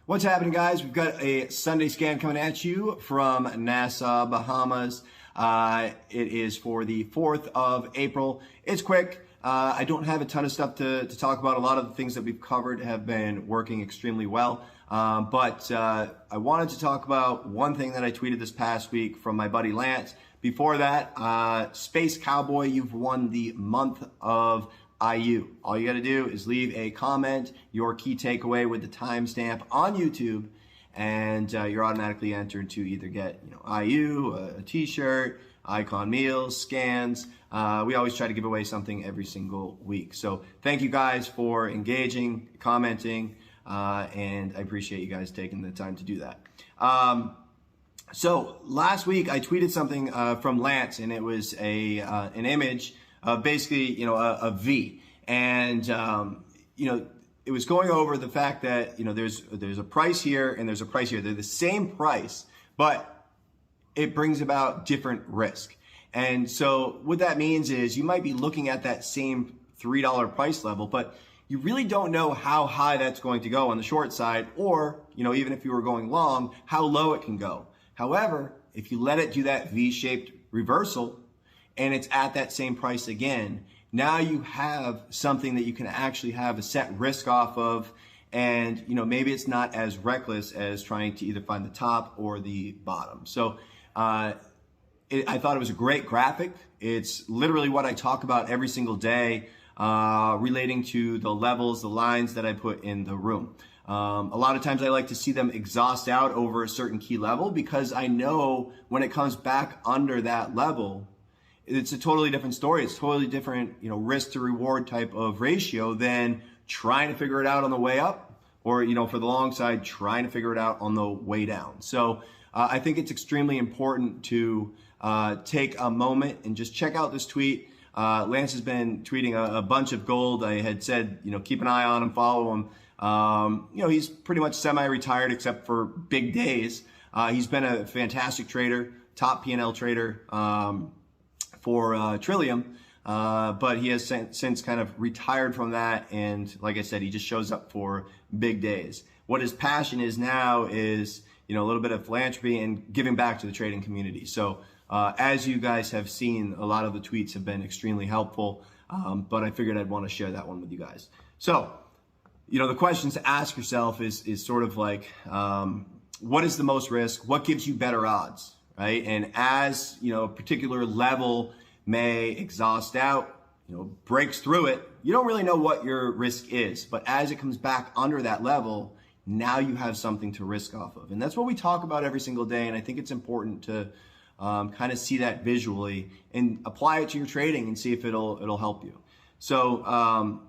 What's happening, guys? We've got a Sunday scan coming at you from Nassau, Bahamas. It is for the 4th of April. It's quick. I don't have a ton of stuff to talk about. A lot of the things that we've covered have been working extremely well. But I wanted to talk about one thing that I tweeted this past week from my buddy Lance. Before that, Space Cowboy, you've won the month of IU. All you got to do is leave a comment, your key takeaway with the timestamp on YouTube, and you're automatically entered to either get IU, a t-shirt, Icon meals, scans. We always try to give away something every single week. So thank you guys for engaging, commenting, and I appreciate you guys taking the time to do that. So last week I tweeted something from Lance, and it was an image of basically a V, and it was going over the fact that there's a price here and there's a price here. They're the same price, but it brings about different risk. And so what that means is you might be looking at that same $3 price level, but you really don't know how high that's going to go on the short side, or even if you were going long, how low it can go. However, if you let it do that V-shaped reversal and it's at that same price again, now you have something that you can actually have a set risk off of, and maybe it's not as reckless as trying to either find the top or the bottom. So I thought it was a great graphic. It's literally what I talk about every single day, relating to the levels, the lines that I put in the room. A lot of times I like to see them exhaust out over a certain key level, because I know when it comes back under that level, it's a totally different story. It's totally different, risk to reward type of ratio than trying to figure it out on the way up, or, for the long side, trying to figure it out on the way down. So I think it's extremely important to take a moment and just check out this tweet. Lance has been tweeting a bunch of gold. I had said, keep an eye on him, follow him. He's pretty much semi-retired except for big days. He's been a fantastic trader, top P&L trader for Trillium, but he has since kind of retired from that. And like I said, he just shows up for big days. What his passion is now is, a little bit of philanthropy and giving back to the trading community. So as you guys have seen, a lot of the tweets have been extremely helpful, but I figured I'd want to share that one with you guys. So, the questions to ask yourself is sort of like, what is the most risk? What gives you better odds, right? And as, a particular level may exhaust out, breaks through it, you don't really know what your risk is. But as it comes back under that level, now you have something to risk off of. And that's what we talk about every single day. And I think it's important to kind of see that visually and apply it to your trading and see if it'll help you. So,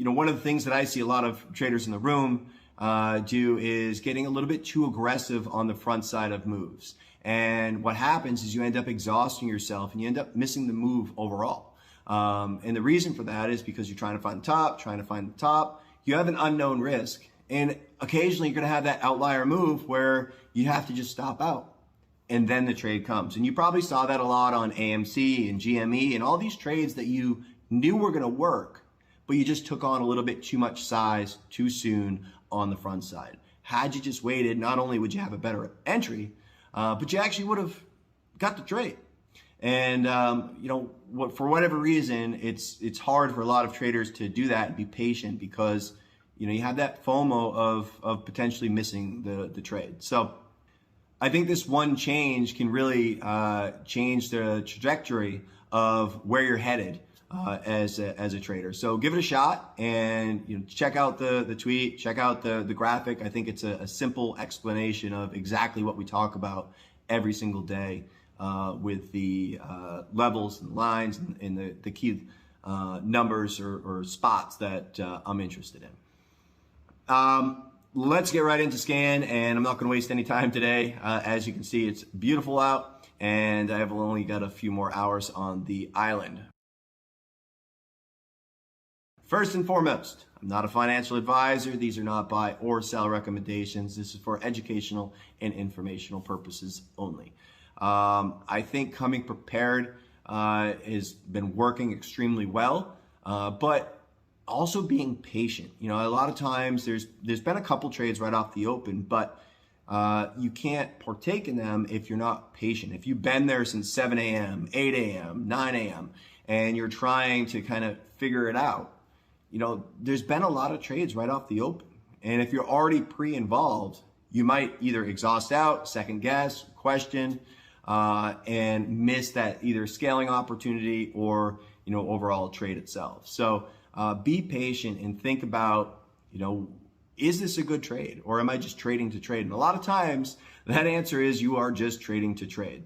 one of the things that I see a lot of traders in the room do is getting a little bit too aggressive on the front side of moves. And what happens is you end up exhausting yourself and you end up missing the move overall. And the reason for that is because you're trying to find the top, you have an unknown risk. And occasionally you're going to have that outlier move where you have to just stop out, and then the trade comes. And you probably saw that a lot on AMC and GME and all these trades that you knew were going to work, but you just took on a little bit too much size too soon on the front side. Had you just waited, not only would you have a better entry, but you actually would have got the trade. And for whatever reason, it's hard for a lot of traders to do that and be patient, because you have that FOMO of potentially missing the trade. So I think this one change can really change the trajectory of where you're headed as a trader. So give it a shot, and check out the tweet, check out the graphic. I think it's a simple explanation of exactly what we talk about every single day with the levels and lines and the key numbers or spots that I'm interested in. Let's get right into scan, and I'm not going to waste any time today. As you can see, it's beautiful out, and I have only got a few more hours on the island. First and foremost, I'm not a financial advisor. These are not buy or sell recommendations. This is for educational and informational purposes only. I think coming prepared has been working extremely well, but also being patient. You know, a lot of times there's been a couple trades right off the open, but you can't partake in them if you're not patient. If you've been there since 7 a.m., 8 a.m., 9 a.m., and you're trying to kind of figure it out, you know, there's been a lot of trades right off the open. And if you're already pre-involved, you might either exhaust out, second guess, question, and miss that either scaling opportunity or, you know, overall trade itself. So be patient and think about, you know, is this a good trade or am I just trading to trade? And a lot of times that answer is you are just trading to trade.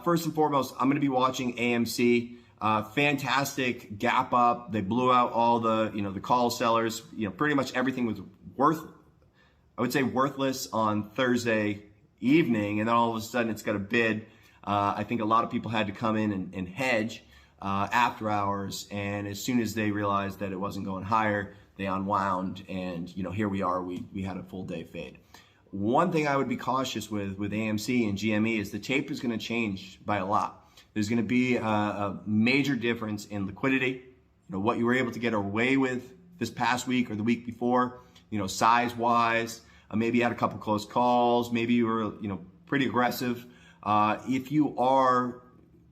First and foremost, I'm going to be watching AMC. Fantastic gap up. They blew out all the, you know, the call sellers. You know, pretty much everything was worthless on Thursday evening, and then all of a sudden it's got a bid. I think a lot of people had to come in and hedge after hours, and as soon as they realized that it wasn't going higher, they unwound, and you know, here we are. We had a full day fade. One thing I would be cautious with AMC and GME is the tape is going to change by a lot. There's going to be a major difference in liquidity. You know, what you were able to get away with this past week or the week before, you know, size-wise. Maybe you had a couple close calls. Maybe you were, you know, pretty aggressive. If you are,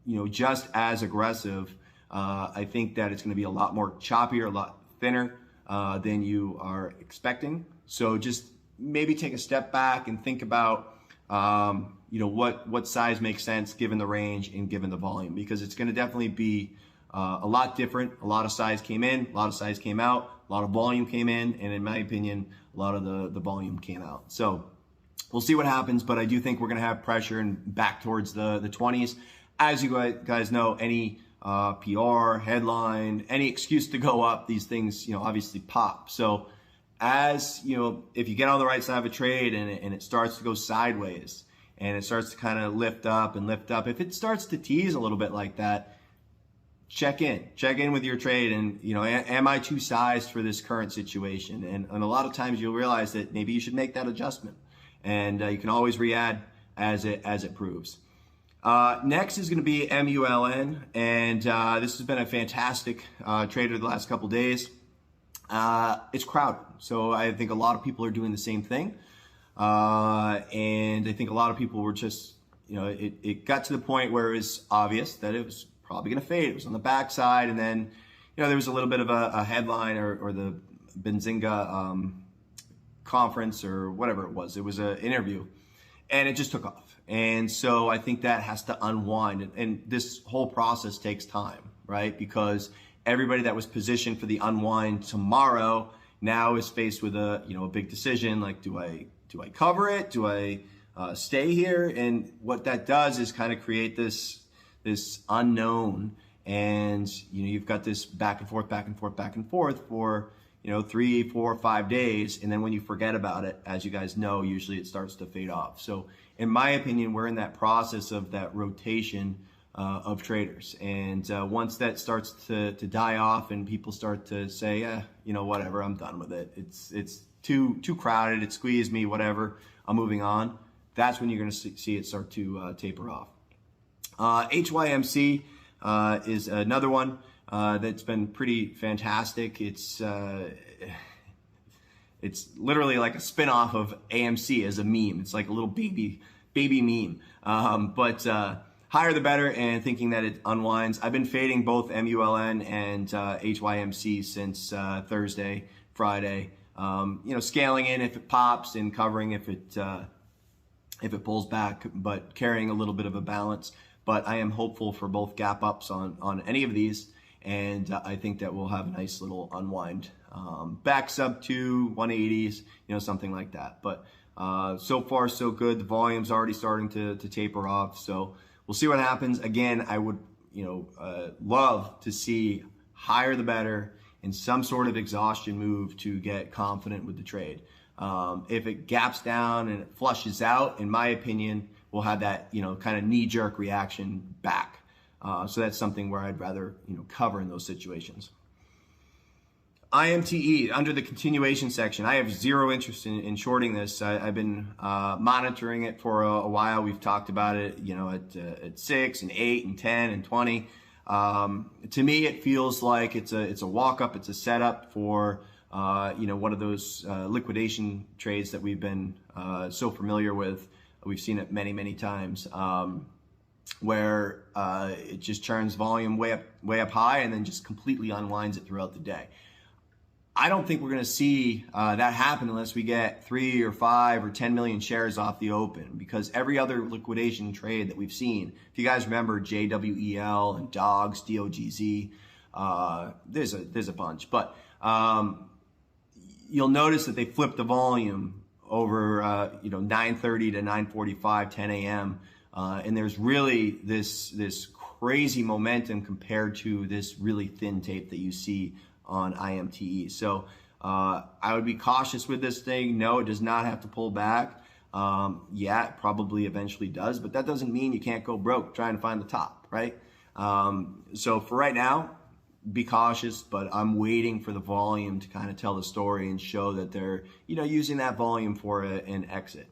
you know, just as aggressive, I think that it's going to be a lot more choppier, a lot thinner than you are expecting. So just maybe take a step back and think about, you know, what size makes sense given the range and given the volume, because it's going to definitely be a lot different. A lot of size came in, a lot of size came out, a lot of volume came in, and in my opinion, a lot of the volume came out. So we'll see what happens, but I do think we're going to have pressure and back towards the 20s. As you guys know, any PR, headline, any excuse to go up, these things, you know, obviously pop. So as you know, if you get on the right side of a trade and it starts to go sideways and it starts to kind of lift up, if it starts to tease a little bit like that, check in with your trade, and you know, am I too sized for this current situation? And a lot of times you'll realize that maybe you should make that adjustment, and you can always re-add as it proves. Next is going to be MULN, and this has been a fantastic trade of the last couple days. It's crowded, so I think a lot of people are doing the same thing, and I think a lot of people were just, you know, it got to the point where it was obvious that it was probably going to fade. It was on the backside, and then, you know, there was a little bit of a headline or the Benzinga conference or whatever it was. It was an interview, and it just took off. And so I think that has to unwind, and this whole process takes time, right? Because everybody that was positioned for the unwind tomorrow now is faced with a big decision. Like, do I cover it? Do I stay here? And what that does is kind of create this unknown, and you know, you've got this back and forth for, you know, 3, 4, 5 days, and then when you forget about it, as you guys know, usually it starts to fade off. So in my opinion, we're in that process of that rotation of traders, and once that starts to die off and people start to say, you know, whatever, I'm done with it, it's too crowded, it squeezed me, whatever, I'm moving on, that's when you're going to see it start to taper off. HYMC is another one that's been pretty fantastic. It's literally like a spin-off of AMC as a meme. It's like a little baby meme. But higher the better, and thinking that it unwinds. I've been fading both MULN and HYMC since Thursday, Friday. You know, scaling in if it pops and covering if it pulls back, but carrying a little bit of a balance. But I am hopeful for both gap ups on any of these, and I think that we'll have a nice little unwind. Back sub to 180s, you know, something like that. But so far so good. The volume's already starting to taper off, so we'll see what happens. Again, I would, you know, love to see higher the better and some sort of exhaustion move to get confident with the trade. If it gaps down and it flushes out, in my opinion, we'll have that, you know, kind of knee-jerk reaction back. So that's something where I'd rather, you know, cover in those situations. IMTE, under the continuation section, I have zero interest in shorting this. I've been monitoring it for a while. We've talked about it, you know, at 6 and 8 and 10 and 20. To me, it feels like it's a walk up, it's a setup for one of those liquidation trades that we've been so familiar with. We've seen it many times, where it just churns volume way up high and then just completely unwinds it throughout the day. I don't think we're going to see that happen unless we get 3 or 5 or 10 million shares off the open, because every other liquidation trade that we've seen, if you guys remember JWEL and DOGS, DOGZ, there's a bunch, but you'll notice that they flip the volume over 9:30 to 9:45, 10 a.m. And there's really this crazy momentum compared to this really thin tape that you see on IMTE. So I would be cautious with this thing. No, it does not have to pull back. Yeah, it probably eventually does, but that doesn't mean you can't go broke trying to find the top, right? So for right now, be cautious, but I'm waiting for the volume to kind of tell the story and show that they're using that volume for an exit.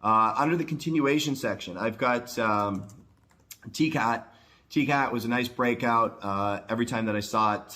Under the continuation section, I've got TCAT. TCAT was a nice breakout. Every time that I saw it,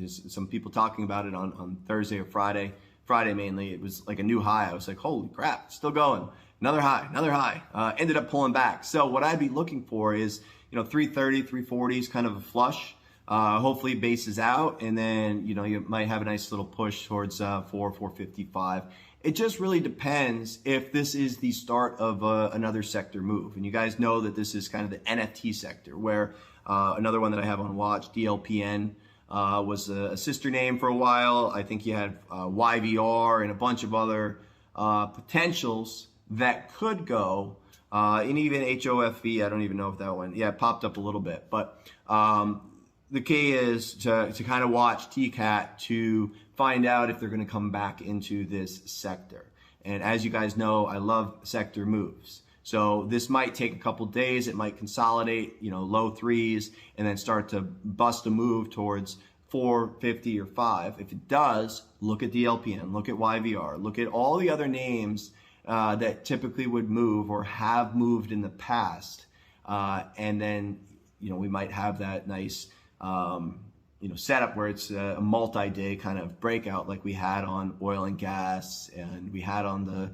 some people talking about it on Thursday or Friday mainly, it was like a new high. I was like, holy crap, still going. Another high. Ended up pulling back. So what I'd be looking for is 330, 340 is kind of a flush. Hopefully it bases out, and then you might have a nice little push towards 455. It just really depends if this is the start of another sector move. And you guys know that this is kind of the NFT sector, where another one that I have on watch, DLPN, was a sister name for a while. I think you had YVR and a bunch of other potentials that could go, and even HOFV, I don't even know if that one, it popped up a little bit. But the key is to kind of watch TCAT to find out if they're going to come back into this sector. And as you guys know, I love sector moves. So this might take a couple days. It might consolidate, low threes, and then start to bust a move towards 450 or 5. If it does, look at DLPN, look at YVR, look at all the other names that typically would move or have moved in the past. And then, we might have that nice setup where it's a multi-day kind of breakout like we had on oil and gas, and we had on the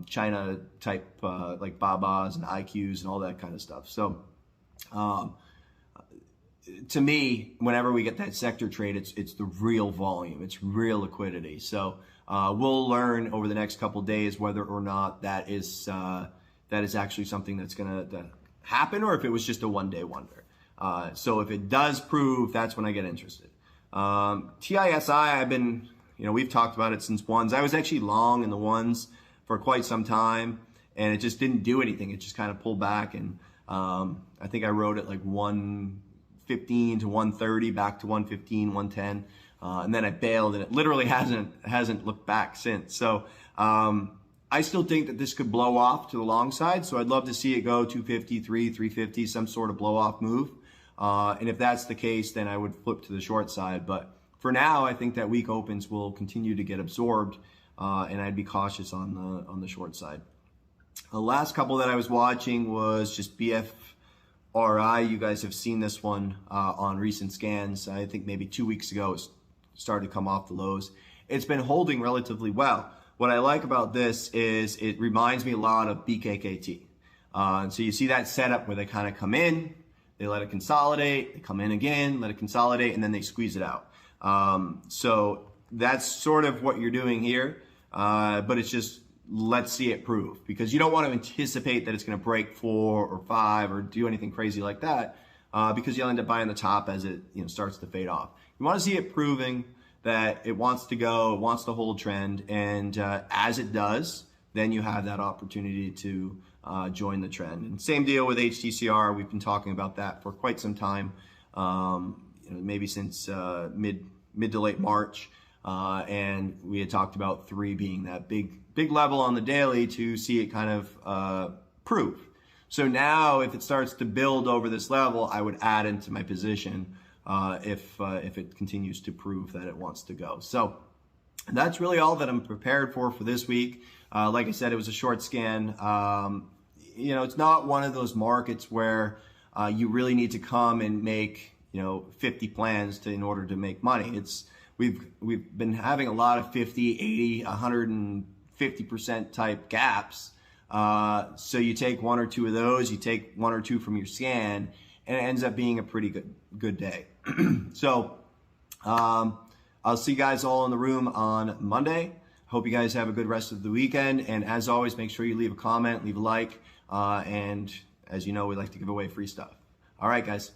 China type like Babas and IQs and all that kind of stuff. So to me, whenever we get that sector trade, it's the real volume, it's real liquidity. So we'll learn over the next couple days whether or not that is actually something that's going to happen, or if it was just a one-day wonder. So if it does prove, that's when I get interested. TISI, I've been, we've talked about it since ones. I was actually long in the ones for quite some time, and it just didn't do anything. It just kind of pulled back, and I think I wrote it like 115 to 130, back to 115, 110, and then I bailed, and it literally hasn't looked back since. So I still think that this could blow off to the long side, so I'd love to see it go 253, 350, some sort of blow off move. And if that's the case, then I would flip to the short side. But for now, I think that weak opens will continue to get absorbed, and I'd be cautious on the short side. The last couple that I was watching was just BFRI. You guys have seen this one on recent scans. I think maybe 2 weeks ago it started to come off the lows. It's been holding relatively well. What I like about this is it reminds me a lot of BKKT. So you see that setup where they kind of come in, they let it consolidate, they come in again, let it consolidate, and then they squeeze it out. So that's sort of what you're doing here, but it's just, let's see it prove, because you don't want to anticipate that it's going to break 4 or 5 or do anything crazy like that, because you'll end up buying the top as it starts to fade off. You want to see it proving that it wants to go, it wants to hold trend, and as it does, then you have that opportunity to join the trend. And same deal with HTCR. We've been talking about that for quite some time, maybe since mid to late March, and we had talked about 3 being that big level on the daily to see it kind of prove. So now, if it starts to build over this level, I would add into my position if it continues to prove that it wants to go. So that's really all that I'm prepared for this week. Like I said, it was a short scan. It's not one of those markets where you really need to come and make 50 plans in order to make money. We've been having a lot of 50, 80, 150% type gaps. So you take one or two of those, you take one or two from your scan, and it ends up being a pretty good day. So I'll see you guys all in the room on Monday. Hope you guys have a good rest of the weekend. And as always, make sure you leave a comment, leave a like. And as you know, we like to give away free stuff. All right, guys.